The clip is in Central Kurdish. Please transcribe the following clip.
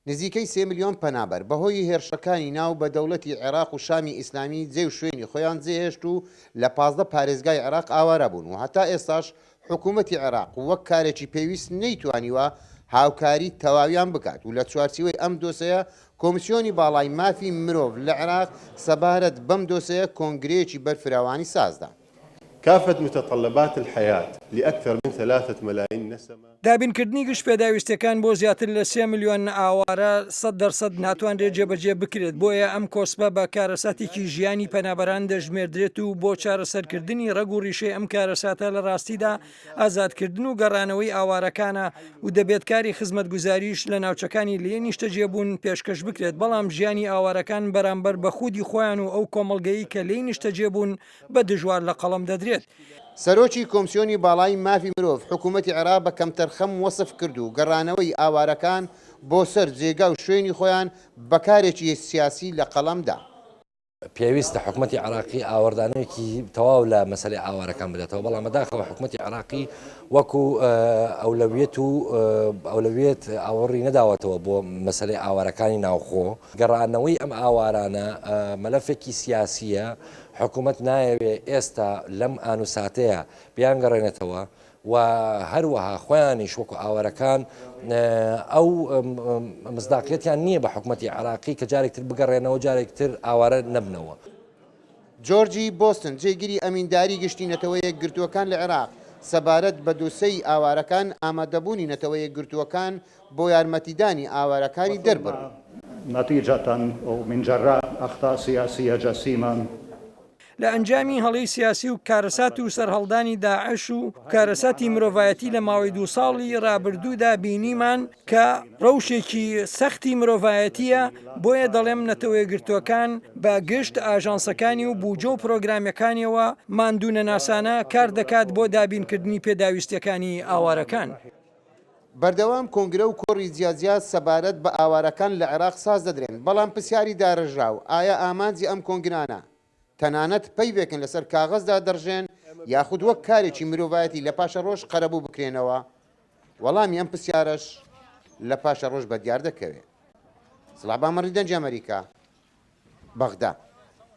نزیکەی 3 ملیۆن پەنابەر بەهۆی هێرشەکانی ناو بە دەوڵەتی عێراق و شامی ئیسلامی جێ و شوێنی خۆیان جێهێشت و لە 15 پارێزگای عێراق ئاوارە بوون و هەتا ئێستاش حکوومەتی عێراق وەک کارێکی پێویست نەیتوانیوە هاوکاری تەواویان بکات و لە چوارچێوەی ئەم دۆسەیە کۆمیسیۆنی باڵای مافی مرۆڤ لە عێراق سەبارەت بەم دۆسەیە کۆنگرەیەکی بەرفراوانی سازدا. كافة متطلبات الحياة لأكثر من 3 ملايين نسمة. دابینکردنی گشت پێداویستەکان بۆ زیاتر لە 3 ملیۆن ئاوارە 100% ناتوانرێت جێبەجێ بکرێت. بۆیە ئەم کۆسپە بە کارەساتێکی ژیانی پەنابەران دەژمێردرێت و بۆ چارەسەرکردنی ڕێگ و ڕیشەی ئەم کارەساتە لە ڕاستیدا ئازادکردن و گەڕانەوەی ئاوارەکانە و دەبێت کاری خزمەتگوزاریش لە ناوچەکانی لێ نیشتەجێبوون پێشکەش بکرێت. بەڵام ژیانی ئاوارەکان بەرامبەر بە خودی خۆیان و ئەو کۆمەڵگەیی کە لێی نیشتەجێبوون بە دژوار لە قەڵەم دەدرێت. سەرۆکی کۆمیسیۆنی باڵای مافی مرۆڤ حکوومەتی عێراق بە کەمتەرخەم وەسف کرد و گەڕانەوەی ئاوارەکان بۆ سەر جێگا و شوێنی خۆیان بەکارێکی سیاسی لە قەڵەمدا. پێویستە حکوومەتی عراقی ئاوەردانەوەیکی تەواو لە مەسەلەی ئاوارەکان بداتەوە، بەڵام بەداخەوە حکوومەتی عراقی وەکو ئەولەویەت ئاوەڕی نەداوەتەوە بۆ مەسەلەی ئاوارەکانی ناوخۆ. گەڕانەوەی ئەم ئاوارانە مەلەفێکی سیاسیە، حکوومەت نایەوێ ئێستا لەم ئانوساتەیە بیان گەڕێنێتەوە و هەروەها خۆیانیش وەکو ئاوارەکان ئەو مزداقیەتیان نییە بە حکوومەتی عراقی کە جارێکتر بگەڕێنەوە جارێکتر ئاوارە نەبنەوە. جۆرجی بۆستن جێگیری ئەمینداری گشتی نەتەوە یەکگرتووەکان لە عێراق سەبارەت بە دۆسەی ئاوارەکان ئامادەبوونی نەتەوە یەکگرتووەکان بۆ یارمەتیدانی ئاوارەکانی دەربڕن. نتيجة من جراء أخطاء سياسية جسيمة لە ئەنجامی هەڵەی سیاسی و کارەسات و سەرهەڵدانی داعش و کارەساتی مرۆڤایەتی لە ماوەی 2 ساڵی ڕابردوودا بینیمان کە ڕەوشێکی سەختی مرۆڤایەتیە. بۆیە دەڵێم نەتەوە یەکگرتووەکان بە گشت ئاژانسەکانی و بوجە و پرۆگرامەکانیەوە ماندوونە ناسانە کار دەکات بۆ دابینکردنی پێداویستەکانی ئاوارەکان. بەردەوام کۆنگرە و کۆڕی جیاجیات سەبارەت بە ئاوارەکان لە عێراق ساز دەدرێن، بەڵام پرسیاری داڕژراو ئایا ئامانجی ئەم کۆنگرانە تەنانەت پەیوێکن لەسەر کاغەزدا دەڕژێن یاخود وەک کارێکی مرۆڤایەتی لە پاشە ڕۆژ قەرەبوو بکرێنەوە؟ وەڵامی ئەم پرسیارەش لە پاشە ڕۆژ بەدیار دەکەوێت. سڵاح بامەڕی دەنجی ئەمریکا، بەغدا.